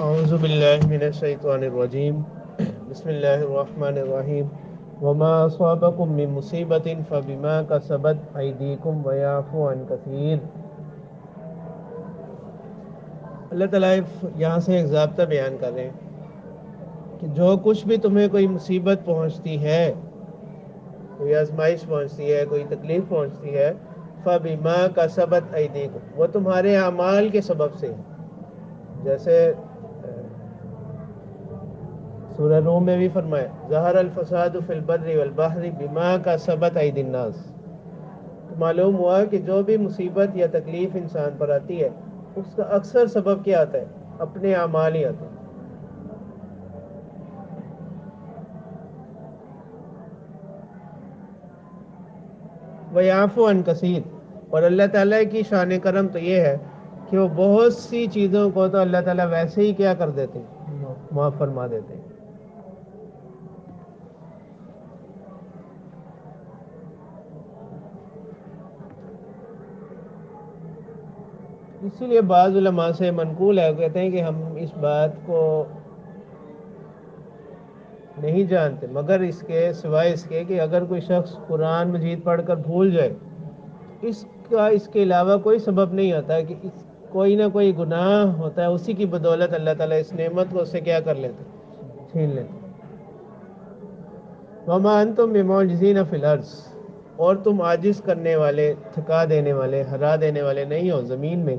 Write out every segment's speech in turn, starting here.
اعوذ باللہ من الشیطان الرجیم بسم اللہ الرحمن الرحیم وما اصابکم من مصیبت فبما کسبت ایدیکم ویعفو عن کثیر۔ اللہ تعالیٰ یہاں سے ایک ضابطہ بیان کر رہے ہیں کہ جو کچھ بھی تمہیں کوئی مصیبت پہنچتی ہے، کوئی آزمائش پہنچتی ہے، کوئی تکلیف پہنچتی ہے، فبما کسبت ایدیکم، وہ تمہارے اعمال کے سبب سے ہے۔ جیسے سورہ روم میں بھی فرمایا ظہر الفساد فی البر والبحر بما کسبت ایدی الناس۔ تو معلوم ہوا کہ جو بھی مصیبت یا تکلیف انسان پر آتی ہے اس کا اکثر سبب کیا آتا ہے؟ اپنے اعمال ہی آتے ہیں۔ وَيَعْفُو عَنْ كَثِيرٍ، اور اللہ تعالیٰ کی شان کرم تو یہ ہے کہ وہ بہت سی چیزوں کو تو اللہ تعالیٰ ویسے ہی کیا کر دیتے ہیں؟ معاف فرما دیتے ہیں۔ اسی لیے بعض علماء سے منقول ہے، کہتے ہیں کہ ہم اس بات کو نہیں جانتے مگر اس کے سوائے اس کے کہ اگر کوئی شخص قرآن مجید پڑھ کر بھول جائے، اس کے علاوہ کوئی سبب نہیں ہوتا ہے کہ کوئی نہ کوئی گناہ ہوتا ہے، اسی کی بدولت اللہ تعالیٰ اس نعمت کو اس سے کیا کر لیتے، چھین لیتے۔ وَمَا أَنْتُمْ بِمُعْجِزِينَ فِي الْأَرْضِ، اور تم عاجز کرنے والے، تھکا دینے والے، ہرا دینے والے نہیں ہو زمین میں۔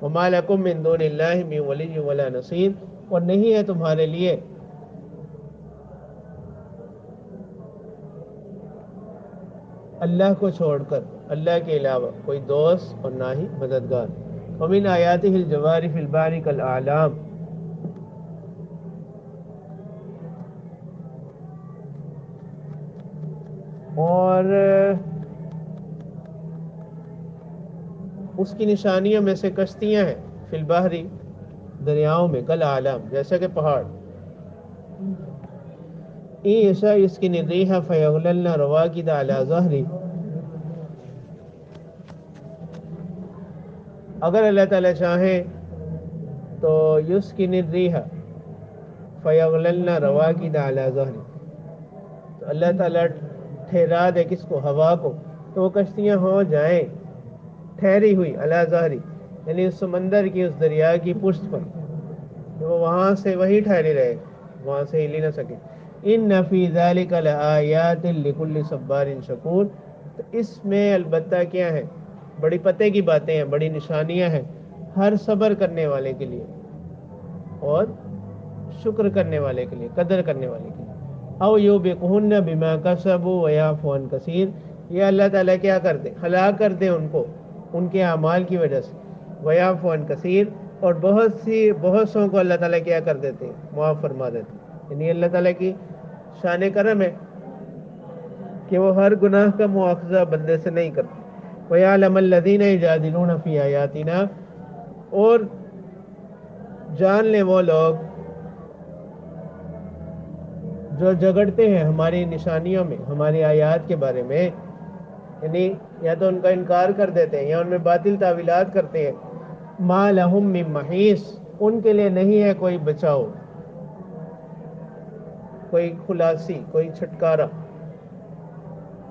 وَمَا لَكُم مِّن دُونِ اللَّهِ مِن وَلِيٍّ وَلَا نَصِيرٍ، اور نہیں ہے تمہارے لیے اللہ کو چھوڑ کر، اللہ کے علاوہ کوئی دوست اور نہ ہی مددگار۔ وَمِنْ آیَاتِهِ الْجَوَارِ فِي الْبَحْرِ كَالْأَعْلَامِ، اور اس کی نشانیوں میں سے کشتیاں ہیں، فی البحر، دریاؤں میں، کالأعلام، جیسا کہ پہاڑ۔ إِن يَشَأْ يُسْكِنِ الرِّيحَ فَيَظْلَلْنَ رَوَاكِدَ عَلَى ظَهْرِهِ، اگر اللہ تعالیٰ چاہیں تو یسکن الریح فیغللن رواکد علی ظہری، تو اللہ تعالیٰ ٹھہرا دے کس کو؟ ہوا کو، تو وہ کشتیاں ہو جائیں ٹھہری ہوئی علی ظہری، یعنی اس سمندر کی، اس دریا کی پشت پر، کہ وہ وہاں سے وہی ٹھہری رہے، وہاں سے ہل ہی نہ سکے۔ ان فی ذلک لآیات لکل صبار شکور، تو اس میں البتہ کیا ہے؟ بڑی پتے کی باتیں ہیں، بڑی نشانیاں ہیں ہر صبر کرنے والے کے لیے اور شکر کرنے والے کے لیے، قدر کرنے والے کے لیے۔ او یوبقہن بما کسبوا ویعفو عن کثیر، یہ اللہ تعالیٰ کیا کر دے؟ ہلاک کر دے ان کو ان کے اعمال کی وجہ سے، ویعفو عن کثیر، اور بہت سوں کو اللہ تعالیٰ کیا کر دیتے ہیں؟ معاف فرما دیتے ہیں۔ یعنی اللہ تعالیٰ کی شان کرم ہے کہ وہ ہر گناہ کا مواخذہ بندے سے نہیں کرتے۔ وَيَعْلَمَ الَّذِينَ يُجَادِلُونَ فِي آيَاتِنَا، اور جان لیں وہ لوگ جو جھگڑتے ہیں ہماری نشانیوں میں، ہماری آیات کے بارے میں، یعنی یا تو ان کا انکار کر دیتے ہیں یا ان میں باطل تعویلات کرتے ہیں۔ مَا لَهُم مِّن مَّحِیصٍ، ان کے لیے نہیں ہے کوئی بچاؤ، کوئی خلاصی، کوئی چھٹکارا۔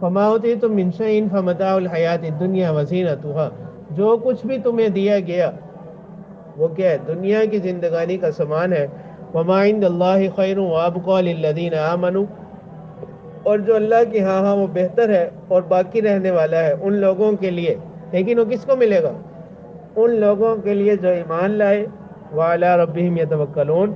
فَمَا أُوتِیتُم مِّن شَیْءٍ فَمَتَاعُ الْحَیَاةِ الدُّنْیَا وَزِینَتُهَا، جو کچھ بھی تمہیں دیا گیا وہ کیا ہے؟ دنیا کی زندگانی کا سامان ہے۔ وَمَا عِندَ اللَّهِ خَیْرٌ وَأَبْقَىٰ لِلَّذِینَ آمَنُوا، اور جو اللہ کی ہاں وہ بہتر ہے اور باقی رہنے والا ہے ان لوگوں کے لیے، لیکن وہ کس کو ملے گا؟ ان لوگوں کے لیے جو ایمان لائے، وَعَلَىٰ رَبِّهِمْ يَتَوَکَّلُونَ،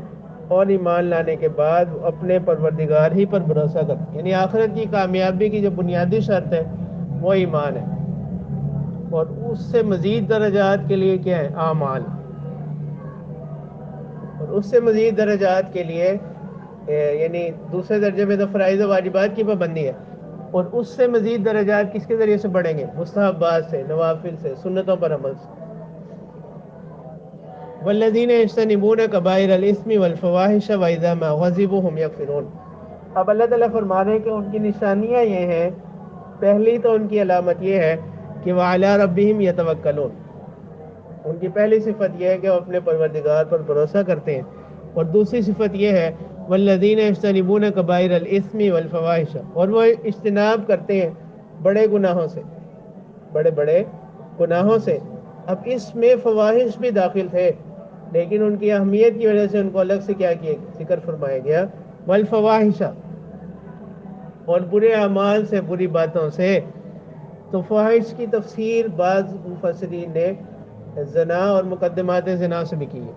اور ایمان لانے کے بعد وہ اپنے پروردگار ہی پر بھروسہ کرتے، یعنی آخرت کی کامیابی کی جو بنیادی شرط ہے وہ ایمان ہے، اور اس سے مزید درجات کے لیے کیا ہے؟ اعمال، اور اس سے مزید درجات کے لیے یعنی دوسرے درجے میں تو فرائض و واجبات کی پابندی ہے، اور اس سے مزید درجات کس کے ذریعے سے بڑھیں گے؟ مستحبات سے، نوافل سے، سنتوں پر عمل سے۔ والذین یجتنبون کبائر الاثم والفواحش واذا ما غضبوا هم یغفرون، اب اللہ تعالیٰ فرما رہے ہیں کہ ان کی نشانیاں یہ ہیں، پہلی تو ان کی علامت یہ ہے کہ وعلی ربہم یتوکلون، ان کی پہلی صفت یہ ہے کہ وہ اپنے پروردگار پر بھروسہ کرتے ہیں۔ اور دوسری صفت یہ ہے والذین یجتنبون کبائر الاثم والفواحش، اور وہ اجتناب کرتے ہیں بڑے گناہوں سے، بڑے بڑے گناہوں سے۔ اب اس میں فواحش بھی داخل تھے، لیکن ان کی اہمیت کی وجہ سے ان کو الگ سے کیا کیا ذکر فرمایا گیا، والفواحش، اور برے اعمال سے، بری باتوں سے۔ تو فواحش کی تفسیر بعض مفسرین نے زنا اور مقدمات زنا سے بھی کی ہے،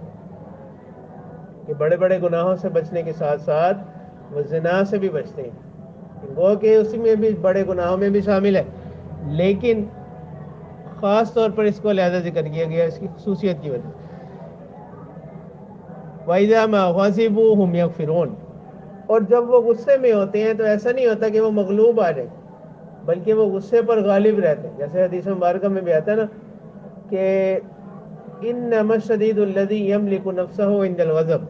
کہ بڑے بڑے گناہوں سے بچنے کے ساتھ ساتھ وہ زنا سے بھی بچتے ہیں، وہ کہ اسی میں بھی بڑے گناہوں میں بھی شامل ہے، لیکن خاص طور پر اس کو لہذا ذکر کیا گیا اس کی خصوصیت کی وجہ سے۔ وَإِذَا مَا غَضِبُوا هُمْ يَغْفِرُونَ، اور جب وہ غصے میں ہوتے ہیں تو ایسا نہیں ہوتا کہ وہ مغلوب آ جائے، بلکہ وہ غصے پر غالب رہتے ہیں۔ جیسے حدیث مبارکہ میں بھی آتا ہے نا کہ انما الشدید الذی یملک نفسہ عند الغضب،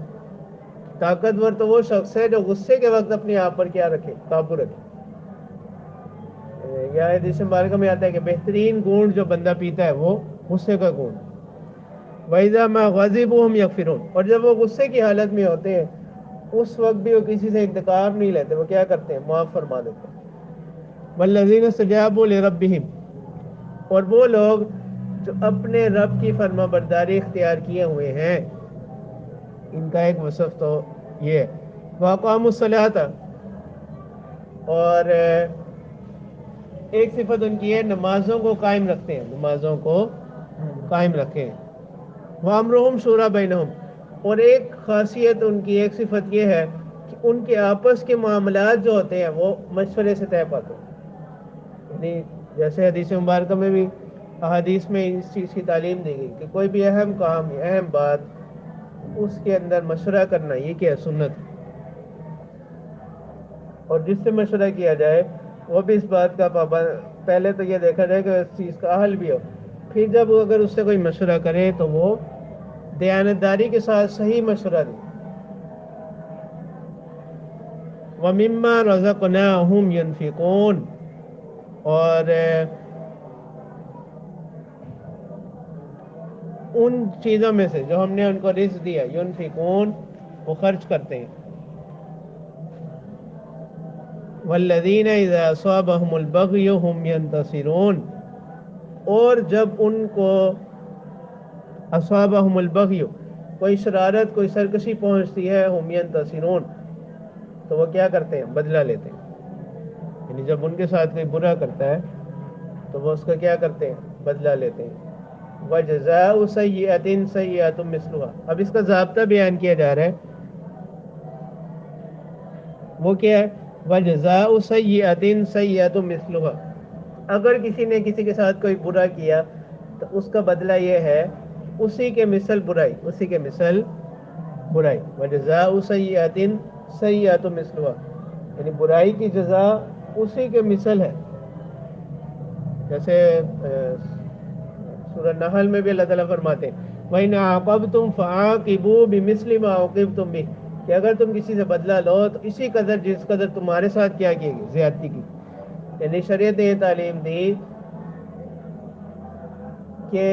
طاقتور تو وہ شخص ہے جو غصے کے وقت اپنے آپ پر کیا رکھے، قابو رکھے۔ یا حدیث مبارکہ میں آتا ہے کہ بہترین گونڈ جو بندہ پیتا ہے وہ غصے کا گونڈ۔ وَإِذَا مَا غَضِبُوا هُمْ يَغْفِرُونَ، اور جب وہ غصے کی حالت میں ہوتے ہیں اس وقت بھی وہ کسی سے انتقام نہیں لیتے، وہ کیا کرتے ہیں، معاف فرما دیتے ہیں۔ وَالَّذِينَ اسْتَجَابُوا لِرَبِّهِمْ، اور وہ لوگ جو اپنے رب کی فرما برداری اختیار کیے ہوئے ہیں، ان کا ایک وصف تو یہ ہے۔ وَأَقَامُوا الصَّلَاةَ، اور ایک صفت ان کی ہے نمازوں کو قائم رکھتے ہیں، نمازوں کو قائم رکھیں۔ وَأَمْرُهُمْ شُورَىٰ بَيْنَهُمْ، اور ایک خاصیت ان کی، ایک صفت یہ ہے کہ ان کے آپس کے معاملات جو ہوتے ہیں وہ مشورے سے طے پاتے ہیں۔ یعنی جیسے حدیث مبارکہ میں بھی، احادیث میں اس چیز کی تعلیم دی گئی کہ کوئی بھی اہم کام، اہم بات، اس کے اندر مشورہ کرنا، یہ کیا ہے، سنت ہے۔ اور جس سے مشورہ کیا جائے وہ بھی اس بات کا پابند، پہلے تو یہ دیکھا جائے کہ اس چیز کا اہل بھی ہو، پھر جب وہ اگر اس سے کوئی مشورہ کرے تو وہ دیانتداری کے ساتھ صحیح مشورہ دے۔ وَمِمَّا رَزَقْنَاهُمْ يُنْفِقُونَ، اور ان چیزوں میں سے جو ہم نے ان کو رزق دیا، ينفقون، وہ خرچ کرتے ہیں۔ والذین اذا اصابهم البغی هم ينتصرون، اور جب ان کو اصابهم البغی، کوئی شرارت، کوئی سرکشی پہنچتی ہے، هم ينتصرون، تو وہ کیا کرتے ہیں، بدلہ لیتے ہیں۔ یعنی جب ان کے ساتھ کوئی برا کرتا ہے تو وہ اس کا کیا کرتے ہیں، بدلہ لیتے ہیں۔ وَجَزَاءُ سَيِّئَةٍ سَيِّئَةٌ مِثْلُهَا، اب اس کا ضابطہ بیان کیا جا رہا ہے، وہ کیا ہے، وَجَزَاءُ سَيِّئَةٍ سَيِّئَةٌ مِثْلُهَا، اگر کسی نے کسی کے ساتھ کوئی برا کیا تو اس کا بدلہ یہ ہے اسی کے مثل برائی، اسی کے مثل برائی۔ وَجَزَاءُ سَيِّئَةٍ سَيِّئَةٌ مِثْلُهَا، یعنی برائی کی جزا اسی کے مثل ہے۔ جیسے سورہ نحل میں بھی اللہ تعالیٰ فرماتے ہیں وَإِنْ عَاقَبْتُمْ فَعَاقِبُوا بِمِثْلِ مَا عُوقِبْتُمْ بِهِ، کہ اگر تم کسی سے بدلہ لو تو اسی قدر جس قدر تمہارے ساتھ کیا کی گئی، زیادتی کی۔ یعنی شریعت نے یہ تعلیم دی کہ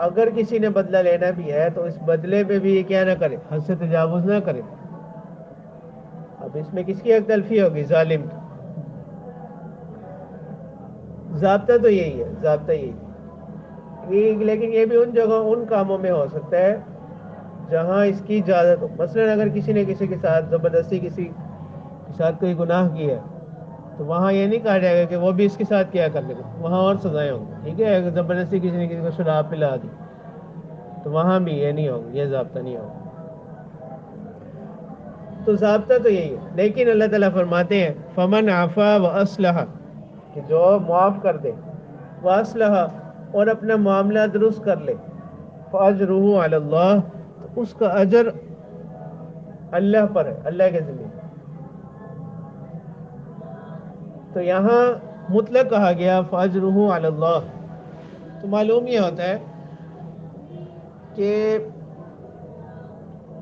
اگر کسی نے بدلہ لینا بھی ہے تو اس بدلے پہ بھی یہ کیا نہ کرے، حد سے تجاوز نہ کرے۔ اب اس میں کس کی حق تلفی ہوگی، ظالم کی۔ ضابطہ تو یہی ہے، ضابطہ یہی ہے، لیکن یہ بھی ان جگہ، ان کاموں میں ہو سکتا ہے جہاں اس کی اجازت ہو۔ مثلا اگر کسی نے کسی کے ساتھ زبردستی کسی کے ساتھ کوئی گناہ کیا ہے تو وہاں یہ نہیں کہا جائے گا کہ وہ بھی اس کے ساتھ کیا کر لے گا، وہاں اور سزائیں ہوں گی، ٹھیک ہے۔ اگر زبردستی کسی نے کسی کو شراب پلا دی تو وہاں بھی یہ نہیں ہوگا، یہ ضابطہ نہیں ہوگا۔ تو ضابطہ تو یہی ہے، لیکن اللہ تعالیٰ فرماتے ہیں فمن عفا واصلح، کہ جو معاف کر دے، واصلح، اور اپنا معاملہ درست کر لے، فاجرہ علی اللہ، تو اس کا اجر اللہ پر ہے، اللہ کے ذمہ۔ تو یہاں مطلق کہا گیا فاجرہ علی اللہ، تو معلوم یہ ہوتا ہے کہ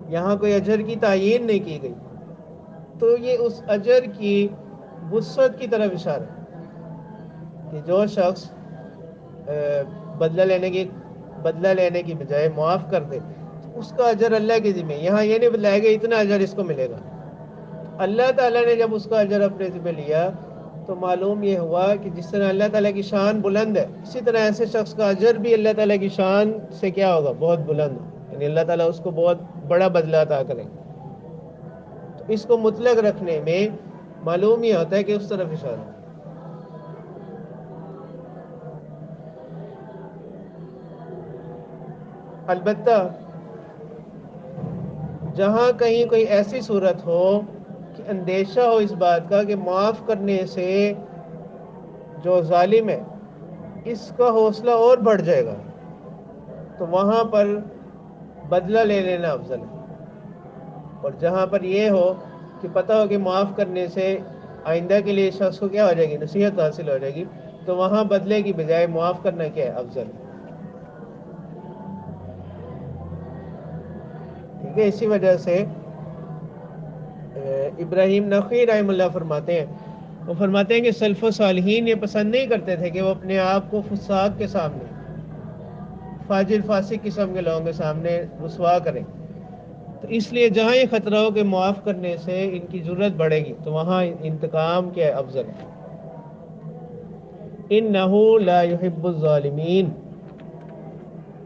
یہاں کوئی اجر کی تعیین نہیں کی گئی، تو یہ اس اجر کی وسعت کی طرف اشارہ ہے کہ جو شخص بدلہ لینے کی بجائے معاف کر دے، اس کا اجر اللہ کے ذمہ. یہاں یہ نہیں بتلایا گیا اتنا اجر اس کو ملے گا. اللہ تعالیٰ نے جب اس کا اجر اپنے ذمہ لیا تو معلوم یہ ہوا کہ جس طرح اللہ تعالیٰ کی شان بلند ہے، اسی طرح ایسے شخص کا اجر بھی اللہ تعالیٰ کی شان سے کیا ہوگا؟ بہت بلند ہو. یعنی اللہ تعالیٰ اس کو بہت بڑا بدلہ عطا کرے. تو اس کو مطلق رکھنے میں معلوم یہ ہوتا ہے کہ اس طرف اشارہ. البتہ جہاں کہیں کوئی ایسی صورت ہو کہ اندیشہ ہو اس بات کا کہ معاف کرنے سے جو ظالم ہے اس کا حوصلہ اور بڑھ جائے گا، تو وہاں پر بدلہ لے لینا افضل ہے. اور جہاں پر یہ ہو کہ پتہ ہو کہ معاف کرنے سے آئندہ کے لیے شخص کو کیا ہو جائے گی؟ نصیحت حاصل ہو جائے گی، تو وہاں بدلے کی بجائے معاف کرنا کیا ہے؟ افضل ہے. ٹھیک ہے. اسی وجہ سے ابراہیم نخعی رحمہ اللہ فرماتے ہیں، وہ فرماتے ہیں کہ سلف و صالحین یہ پسند نہیں کرتے تھے کہ وہ اپنے آپ کو فساق کے سامنے، فاجر فاسق قسم کے لوگوں کے سامنے رسوا کریں. تو اس لیے جہاں یہ خطرہ ہو کہ معاف کرنے سے ان کی ضرورت بڑھے گی تو وہاں انتقام کیا ہے؟ افضل ہے. انہو لا یحب الظالمین،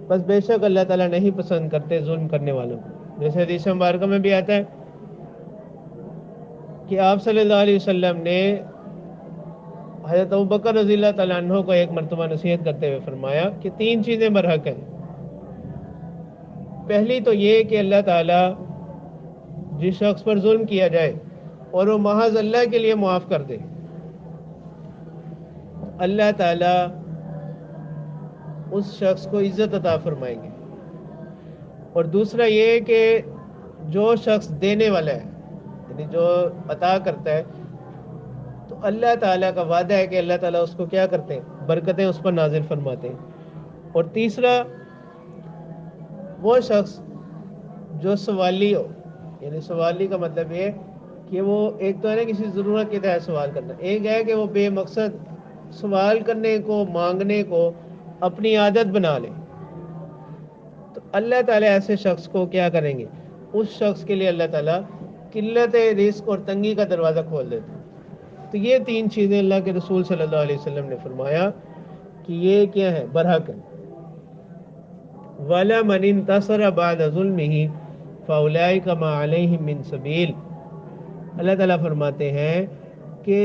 بس بے شک اللہ تعالیٰ نہیں پسند کرتے ظلم کرنے والوں کو. جیسے حدیث مبارکہ میں بھی آتا ہے کہ آپ صلی اللہ علیہ وسلم نے حضرت ابوبکر رضی اللہ تعالیٰ عنہ کو ایک مرتبہ نصیحت کرتے ہوئے فرمایا کہ 3 چیزیں برحق ہیں. پہلی تو یہ کہ اللہ تعالیٰ جس شخص پر ظلم کیا جائے اور وہ محض اللہ کے لیے معاف کر دے، اللہ تعالیٰ اس شخص کو عزت عطا فرمائیں گے. اور دوسرا یہ کہ جو شخص دینے والا ہے، یعنی جو عطا کرتا ہے، تو اللہ تعالیٰ کا وعدہ ہے کہ اللہ تعالیٰ اس کو کیا کرتے ہیں؟ برکتیں اس پر نازل فرماتے ہیں. اور تیسرا وہ شخص جو سوالی ہو، یعنی سوالی کا مطلب یہ کہ وہ ایک تو ہے نا کسی ضرورت کے تحت سوال کرنا، ایک ہے کہ وہ بے مقصد سوال کرنے کو، مانگنے کو اپنی عادت بنا لے. تو اللہ تعالیٰ ایسے شخص کو کیا کریں گے؟ اس شخص کے لیے اللہ تعالیٰ قلت رزق اور تنگی کا دروازہ کھول دیتے. تو یہ 3 چیزیں اللہ کے رسول صلی اللہ علیہ وسلم نے فرمایا کہ یہ کیا ہے؟ برحق ہے. وَلَمَنِ انْتَصَرَ بَعْدَ ظُلْمِهِ فَأُولَئِكَ مَا عَلَيْهِمْ مِنْ سَبِيلٍ. اللہ تعالیٰ فرماتے ہیں کہ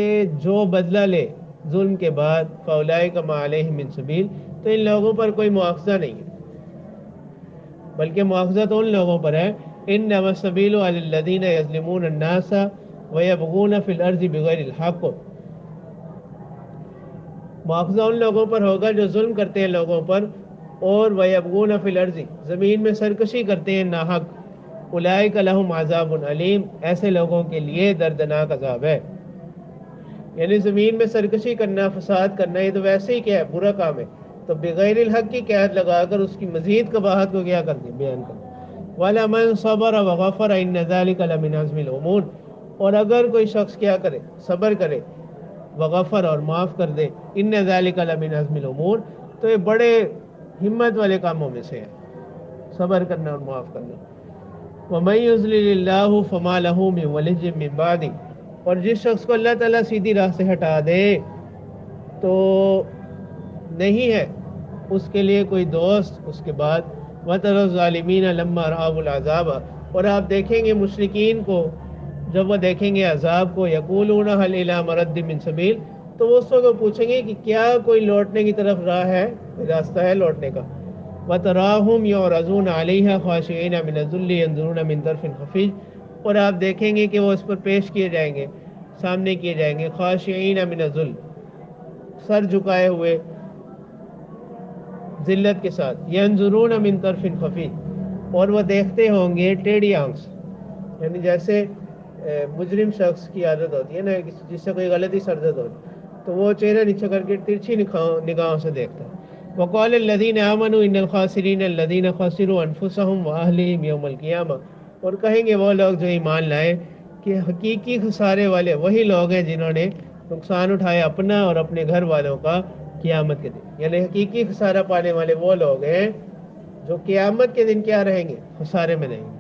جو بدلہ لے ظلم کے بعد فَأُولَئِكَ مَا عَلَيْهِمْ مِنْ سَبِيلٍ، تو ان لوگوں پر کوئی مواخذہ نہیں ہے، بلکہ مواخذہ تو ان لوگوں پر ہے انما السبیل علی الذین یظلمون الناس ویبغون فی الارض بغیر الحق. مواخذہ ان لوگوں پر ہوگا جو ظلم کرتے ہیں لوگوں پر اور ویبغون فی الارض، زمین میں سرکشی کرتے ہیں ناحق. اولئک لہم عذاب علیم، ایسے لوگوں کے لیے دردناک عذاب ہے. یعنی زمین میں سرکشی کرنا، فساد کرنا، یہ تو ویسے ہی کیا ہے؟ برا کام ہے. تو بغیر الحق کی قید لگا کر اس کی مزید قباحت کو کیا کر دیں؟ بیان کر دیں. وَلَمَنْ صَبَرَ وَغَفَرَ إِنَّ ذَلِكَ لَمِنْ عَزْمِ الْأُمُورِ. اور اگر کوئی شخص کیا کرے؟ صبر کرے، وغفر اور معاف کر دے، إِنَّ ذَلِكَ لَمِنْ عَزْمِ الْأُمُورِ، تو یہ بڑے ہمت والے کاموں میں سے ہے، صبر کرنا اور معاف کرنا. وَمَن يُضْلِلِ اللَّهُ فَمَا لَهُ مِن وَلِيٍّ مِّن بَعْدِهِ. اور جس شخص کو اللہ تعالیٰ سیدھی راہ سے ہٹا دے تو نہیں ہے اس کے لیے کوئی دوست اس کے بعد. وَتَرَى الظَّالِمِينَ لَمَّا رَأَوُا الْعَذَابَ. اور آپ دیکھیں گے مشرکین کو جب وہ دیکھیں گے عذاب کو، یقولون هل إِلَى مَرَدٍّ مِّن سَبِيلٍ، تو وہ اس وقت پوچھیں گے کہ کیا کوئی لوٹنے کی طرف راہ ہے، راستہ ہے لوٹنے کا. وَتَرَاهُمْ يُعْرَضُونَ عَلَيْهَا خَاشِعِينَ مِنَ الذُّلِّ يَنظُرُونَ مِن طَرْفٍ خَفِيٍّ. اور آپ دیکھیں گے کہ وہ اس پر پیش کیے جائیں گے، سامنے کیے جائیں گے، خاشعین من الذل، سر جھکائے ہوئے ذلت کے ساتھ، ینظرون من طرف خفی، اور وہ دیکھتے ہوں گے ٹیڑھی آنکھ سے. یعنی جیسے مجرم شخص کی عادت ہوتی ہے نا، جس سے کوئی غلطی سرزد ہو تو وہ چہرہ نیچے کر کے ترچھی نگاہوں سے دیکھتا ہے. وقال الذین آمنوا ان الخاسرین الذین خسروا انفسهم واہلہم یوم القیامہ. اور کہیں گے وہ لوگ جو ایمان لائے کہ حقیقی خسارے والے وہی لوگ ہیں جنہوں نے نقصان اٹھایا اپنا اور اپنے گھر والوں کا قیامت کے دن. یعنی حقیقی خسارہ پانے والے وہ لوگ ہیں جو قیامت کے دن کیا رہیں گے؟ خسارے میں رہیں گے.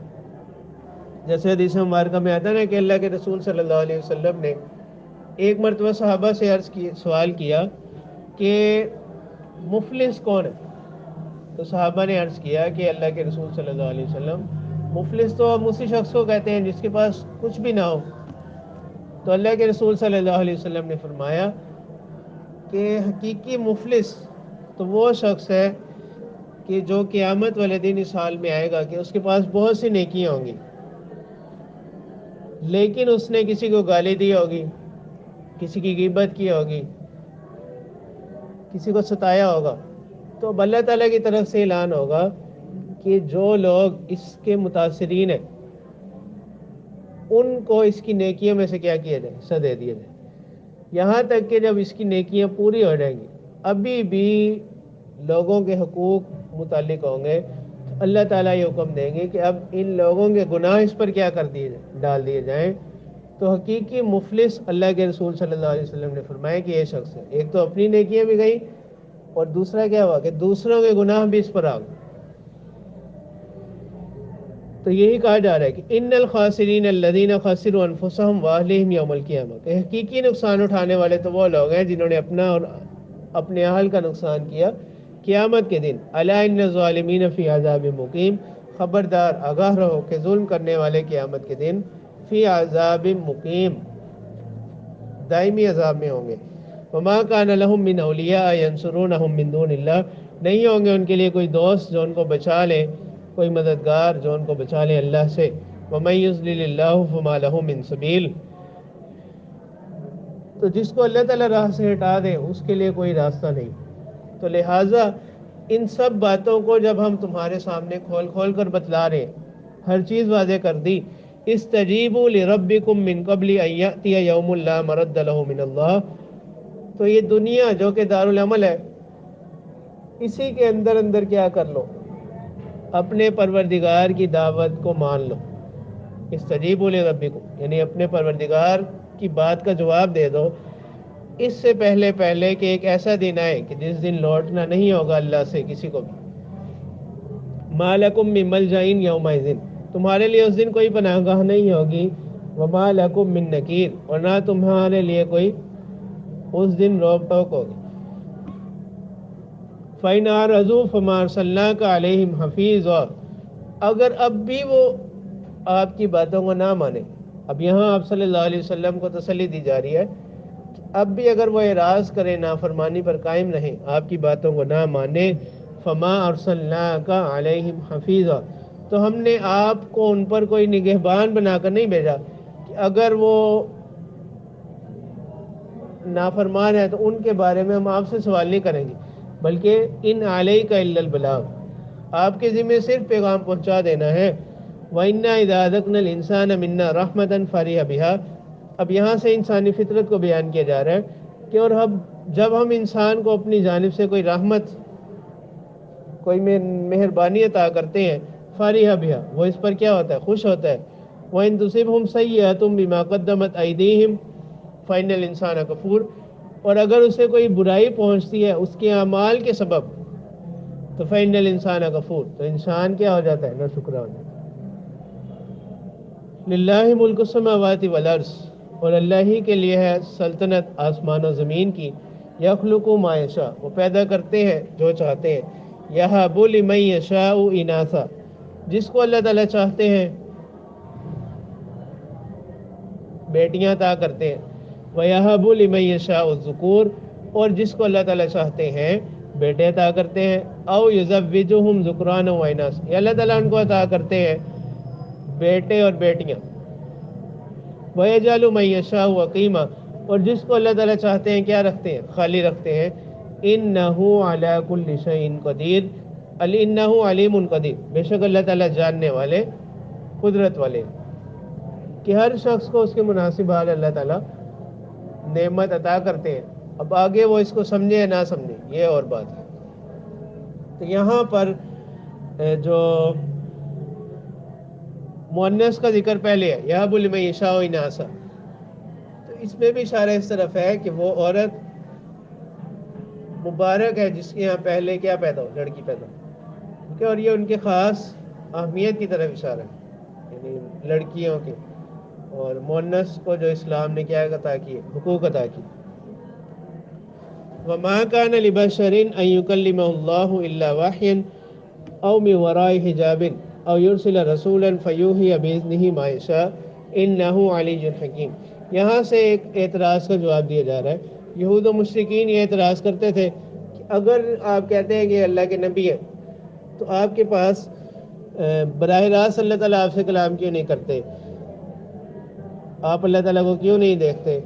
جیسے حدیث مبارکہ میں آتا ہے نا کہ اللہ کے رسول صلی اللہ علیہ وسلم نے ایک مرتبہ صحابہ سے سوال کیا کہ مفلس کون ہے؟ تو صحابہ نے عرض کیا کہ اللہ کے رسول صلی اللہ علیہ وسلم مفلس تو ہم اسی شخص کو کہتے ہیں جس کے پاس کچھ بھی نہ ہو. تو اللہ کے رسول صلی اللہ علیہ وسلم نے فرمایا کہ حقیقی مفلس تو وہ شخص ہے کہ جو قیامت والے دن اس حال میں آئے گا کہ اس کے پاس بہت سی نیکیاں ہوں گی، لیکن اس نے کسی کو گالی دی ہوگی، کسی کی غیبت کی ہوگی، کسی کو ستایا ہوگا. تو اب اللہ تعالیٰ کی طرف سے اعلان ہوگا کہ جو لوگ اس کے متاثرین ہیں ان کو اس کی نیکیوں میں سے کیا کیا جائے؟ حصہ دے دیا جائے. یہاں تک کہ جب اس کی نیکیاں پوری ہو جائیں گی ابھی بھی لوگوں کے حقوق متعلق ہوں گے، تو اللہ تعالیٰ یہ حکم دیں گے کہ اب ان لوگوں کے گناہ اس پر کیا کر دیے جائیں؟ ڈال دیے جائیں. تو حقیقی مفلس اللہ کے رسول صلی اللہ علیہ وسلم نے فرمایا کہ یہ شخص ہے، ایک تو اپنی نیکیاں بھی گئی اور دوسرا کیا ہوا کہ دوسروں کے گناہ بھی اس پر آ گئے. تو یہی کہا جا رہا ہے کہ ان الخاسرین الذین خسروا انفسهم واہلہم یوم القیامہ، کہ حقیقی نقصان اٹھانے والے تو وہ لوگ ہیں جنہوں نے اپنا اور اپنے اہل کا نقصان کیا قیامت کے دن. الا ان الظالمین فی عذاب مقیم، خبردار آگاہ رہو کہ ظلم کرنے والے قیامت کے دن فی عذاب مقیم، دائمی عذاب میں ہوں گے. وما کان لهم من اولیاء ینصرونهم من دون اللہ، نہیں ہوں گے ان کے لیے کوئی دوست جو ان کو بچا لے، کوئی مددگار جو ان کو بچا لے اللہ سے. ومن یضلل اللہ فما له من سبیل، تو جس کو اللہ تعالیٰ راہ سے ہٹا دے اس کے لیے کوئی راستہ نہیں. تو لہٰذا ان سب باتوں کو جب ہم تمہارے سامنے کھول کھول کر بتلا رہے ہیں، ہر چیز واضح کر دی. استجیبوا لربکم من قبل ان یأتی یوم لا مرد له من اللہ، تو یہ دنیا جو کہ دارالعمل ہے اسی کے اندر اندر کیا کر لو؟ اپنے پروردگار کی دعوت کو مان لو. استجیبوا لربکم یعنی اپنے پروردگار کی بات کا جواب دے دو اس سے پہلے کہ ایک ایسا دن آئے کہ جس دن لوٹنا نہیں ہوگا اللہ سے کسی کو بھی. ما لکم من ملجأ یومئذ، تمہارے لیے اس دن کوئی پناہ گاہ نہیں ہوگی. وما لکم من نکیر، اور نہ تمہارے لیے کوئی اس دن روک ٹوک ہوگی. فَإِنْ أَعْرَضُوا فَمَا أَرْسَلْنَاكَ عَلَيْهِمْ حَفِيظًا، اگر اب بھی وہ آپ کی باتوں کو نہ مانے. اب یہاں آپ صلی اللہ علیہ وسلم کو تسلی دی جا رہی ہے کہ اب بھی اگر وہ اعراض کریں، نافرمانی پر قائم رہیں، آپ کی باتوں کو نہ مانے، فَمَا أَرْسَلْنَاكَ عَلَيْهِمْ حَفِيظًا، تو ہم نے آپ کو ان پر کوئی نگہبان بنا کر نہیں بھیجا کہ اگر وہ نافرمان ہے تو ان کے بارے میں ہم آپ سے سوال نہیں کریں گے، بلکہ ان علیک الا البلاغ، آپ کے ذمہ صرف پیغام پہنچا دینا ہے. وَإِنَّا إِذَا أَذَقْنَا الْإِنسَانَ مِنَّا رَحْمَةً فَرِحَ بِهَا، اب یہاں سے انسانی فطرت کو بیان کیا جا رہا ہے کہ اور جب ہم انسان کو اپنی جانب سے کوئی رحمت، کوئی مہربانی عطا کرتے ہیں، فَرِحَ بِهَا، وہ اس پر کیا ہوتا ہے؟ خوش ہوتا ہے. وَإِن تُصِبْهُمْ سَيِّئَةٌ بِمَا قَدَّمَتْ أَيْدِيهِمْ فَإِنَّ الْإِنسَانَ كَفُورٌ، اور اگر اسے کوئی برائی پہنچتی ہے اس کے اعمال کے سبب، تو فَإِنَّ الْإِنسَانَ كَفُورٌ، تو انسان کیا ہو جاتا ہے؟ ناشکرا ہو جاتا ہے. للہ ملک السماوات والارض، اور اللہ ہی کے لیے ہے سلطنت آسمان و زمین کی. یخلق ما یشاء، وہ پیدا کرتے ہیں جو چاہتے ہیں. یہب لمن یشاء اناثا، جس کو اللہ تعالیٰ چاہتے ہیں بیٹیاں عطا کرتے ہیں. وَيَهَبُ لِمَن يَشَاءُ الذُّكُورَ، اور جس کو اللہ تعالیٰ چاہتے ہیں بیٹے عطا کرتے ہیں. اَوْ يُزَوِّجُهُمْ ذُكْرَانًا وَإِنَاثًا، یا اللہ تعالیٰ ان کو عطا کرتے ہیں بیٹے اور بیٹیاں. وَيَجْعَلُ مَن يَشَاءُ عَقِيمًا، اور جس کو اللہ تعالیٰ چاہتے ہیں کیا رکھتے ہیں؟ خالی رکھتے ہیں. إِنَّهُ عَلَى كُلِّ شَيْءٍ قَدِيرٌ، إِنَّهُ عَلِيمٌ قَدِيرٌ، بے شک اللہ تعالیٰ جاننے والے، قدرت والے، کہ ہر شخص کو اس کے مناسب حال اللہ تعالیٰ نعمت عطا کرتے ہیں. اب آگے وہ اس کو سمجھے یا نہ سمجھے یہ اور بات ہے. تو یہاں پر جو مؤنث کا ذکر پہلے ہے، یہب لمن یشاء اناثا، تو اس میں بھی اشارہ اس طرف ہے کہ وہ عورت مبارک ہے جس کے یہاں پہلے کیا پیدا ہو؟ لڑکی پیدا ہو. ٹھیک ہے، اور یہ ان کے خاص اہمیت کی طرف اشارہ ہے، یعنی لڑکیوں کے اور مونس کو جو اسلام نے کیا عطا کی، حقوق عطا کی. وما كان لبشر ان يكلمه الله الا وحيا او من وراء حجاب او يرسل رسولا فيوحي باذنه ما يشاء انه علي حكيم. یہاں سے ایک اعتراض کا جواب دیا جا رہا ہے. یہود و مشرکین یہ اعتراض کرتے تھے کہ اگر آپ کہتے ہیں کہ اللہ کے نبی ہے تو آپ کے پاس براہ راست اللہ تعالیٰ آپ سے کلام کیوں نہیں کرتے، آپ اللہ تعالیٰ کو کیوں نہیں دیکھتے؟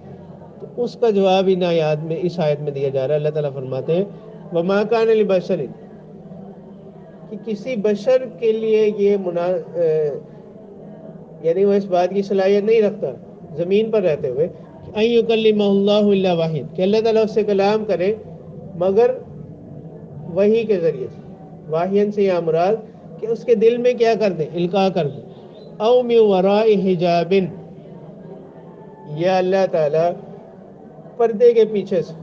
تو اس کا جواب ان آیات میں، اس آیت میں دیا جا رہا ہے. اللہ تعالیٰ فرماتے ہیں وما کان لبشر، کہ کسی بشر کے لیے یہ یعنی وہ اس بات کی صلاحیت نہیں رکھتا زمین پر رہتے ہوئے ان یکلمہ اللہ الا واحد، کہ اللہ تعالیٰ اس سے کلام کرے مگر وحی کے ذریعے سے. واحین سے یا مراد کہ اس کے دل میں کیا کر دیں، القاء کر دیں. او من وراء حجاب، یا اللہ تعالیٰ پردے کے پیچھے سے،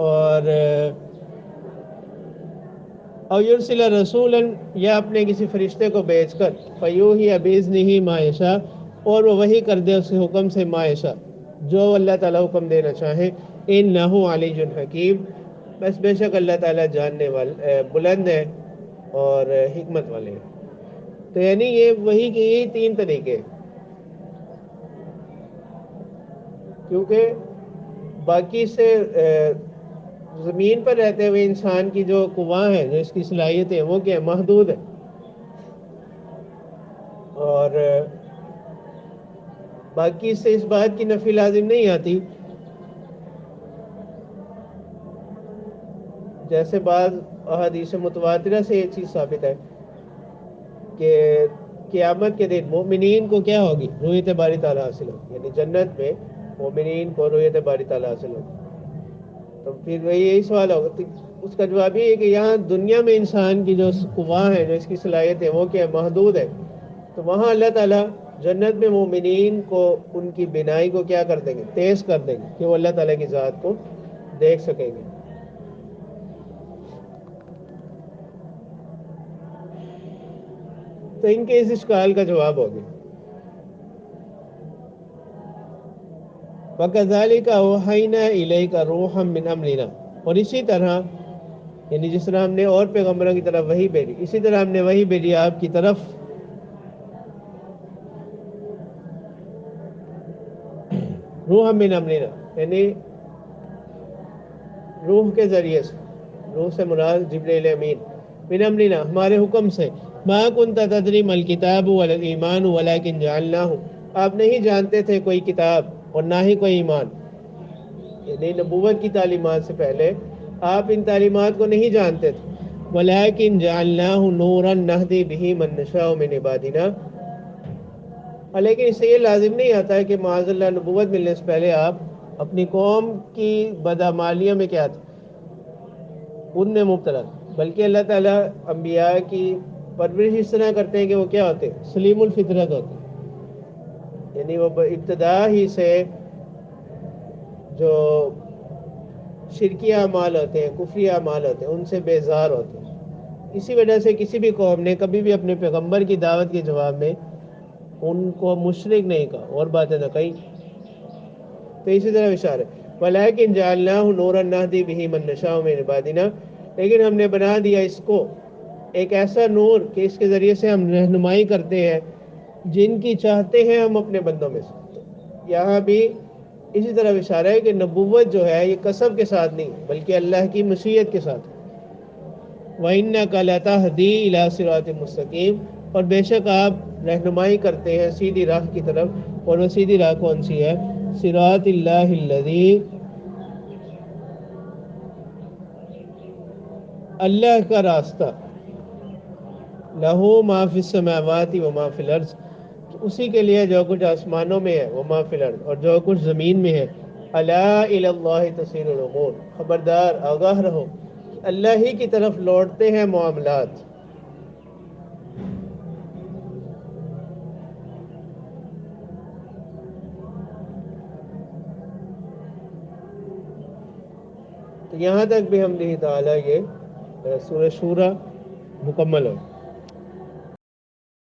اور او یرسل رسولا، یا اپنے کسی فرشتے کو بھیج کر فیوحی باذنہ ما یشاء، اور وہ وحی کر دے اس کے حکم سے ما یشاء، جو اللہ تعالیٰ حکم دینا چاہے. انہ علی حکیم، بس بے شک اللہ تعالیٰ جاننے والے بلند ہے اور حکمت والے ہیں. تو یعنی یہ وحی کے یہ تین طریقے، کیونکہ باقی سے زمین پر رہتے ہوئے انسان کی جو قوا ہے، جو اس کی صلاحیتیں، وہ کیا محدود ہے. اور باقی سے اس بات کی نفی لازم نہیں آتی، جیسے بعض احادیث متواترہ سے یہ چیز ثابت ہے کہ قیامت کے دن مومنین کو کیا ہوگی، رؤیت باری تعالیٰ حاصل ہوگی، یعنی جنت میں مومنین کو رؤیت باری تعالیٰ حاصل ہوگی. تو پھر وہی یہی سوال ہوگا، تو اس کا جواب یہ ہے کہ یہاں دنیا میں انسان کی جو قوا ہے، جو اس کی صلاحیت ہے، وہ کیا محدود ہے. تو وہاں اللہ تعالیٰ جنت میں مومنین کو ان کی بینائی کو کیا کر دیں گے، تیز کر دیں گے کہ وہ اللہ تعالیٰ کی ذات کو دیکھ سکیں گے. تو ان کے اس اشکال کا جواب ہو گیا. وَكَذَلِكَ أَوْحَيْنَا إِلَيْكَ رُوحًا مِّنْ أَمْرِنَا، اور اسی طرح، یعنی جس طرح ہم نے اور پیغمبروں کی طرف وحی بھیجی، اسی طرح ہم نے وحی بھیجی آپ کی طرف روح من امرنا، یعنی روح کے ذریعے سے. روح سے مراد جبریل امین. من امرنا، ہمارے حکم سے. ما کنت تدری ما الکتاب ولا الایمان ولکن جعلناہ، آپ نہیں جانتے تھے کوئی کتاب اور نہ ہی کوئی ایمان، یعنی نبوت کی تعلیمات سے پہلے آپ ان تعلیمات کو نہیں جانتے تھے. ولیکن جعلناہ نورا نہدی بہ من نشاء من عبادنا، لیکن اس سے یہ لازم نہیں آتا ہے کہ معاذ اللہ نبوت ملنے سے پہلے آپ اپنی قوم کی بدعمالیوں میں کیا تھے، ان میں مبتلا تھے. بلکہ اللہ تعالیٰ انبیاء کی پرورش اس طرح کرتے ہیں کہ وہ کیا ہوتے ہیں، سلیم الفطرت ہوتے ہیں، یعنی وہ ابتدا ہی سے جو شرکی اعمال ہوتے ہیں، کفری اعمال ہوتے ہیں، ان سے بیزار ہوتے ہیں. اسی وجہ سے کسی بھی قوم نے کبھی بھی اپنے پیغمبر کی دعوت کے جواب میں ان کو مشرک نہیں کہا اور باتیں نہ کہیں. تو اسی طرح اشارہ ہے ولیکن جعلناہ نورا نہدی بہ من نشاء من عبادنا، لیکن ہم نے بنا دیا اس کو ایک ایسا نور کہ اس کے ذریعے سے ہم رہنمائی کرتے ہیں جن کی چاہتے ہیں ہم اپنے بندوں میں سے. یہاں بھی اسی طرح اشارہ ہے کہ نبوت جو ہے یہ کسب کے ساتھ نہیں بلکہ اللہ کی مشیت کے ساتھ. وَإِنَّكَ لَتَهْدِي إِلَىٰ صِرَاطٍ مُّسْتَقِيمٍ، اور بے شک آپ رہنمائی کرتے ہیں سیدھی راہ کی طرف، اور وہ سیدھی راہ کون سی ہے؟ صراط اللہ الذی، اللہ کا راستہ، لہو ما فی السماوات و ما فی الارض، اسی کے لیے جو کچھ آسمانوں میں ہے، وما فی الارض، اور جو کچھ زمین میں ہے. الا الی اللہ تصیر الامور، خبردار آگاہ رہو اللہ ہی کی طرف لوٹتے ہیں معاملات. تو یہاں تک بھی ہم نے تعالیٰ یہ سورہ شورا مکمل ہو.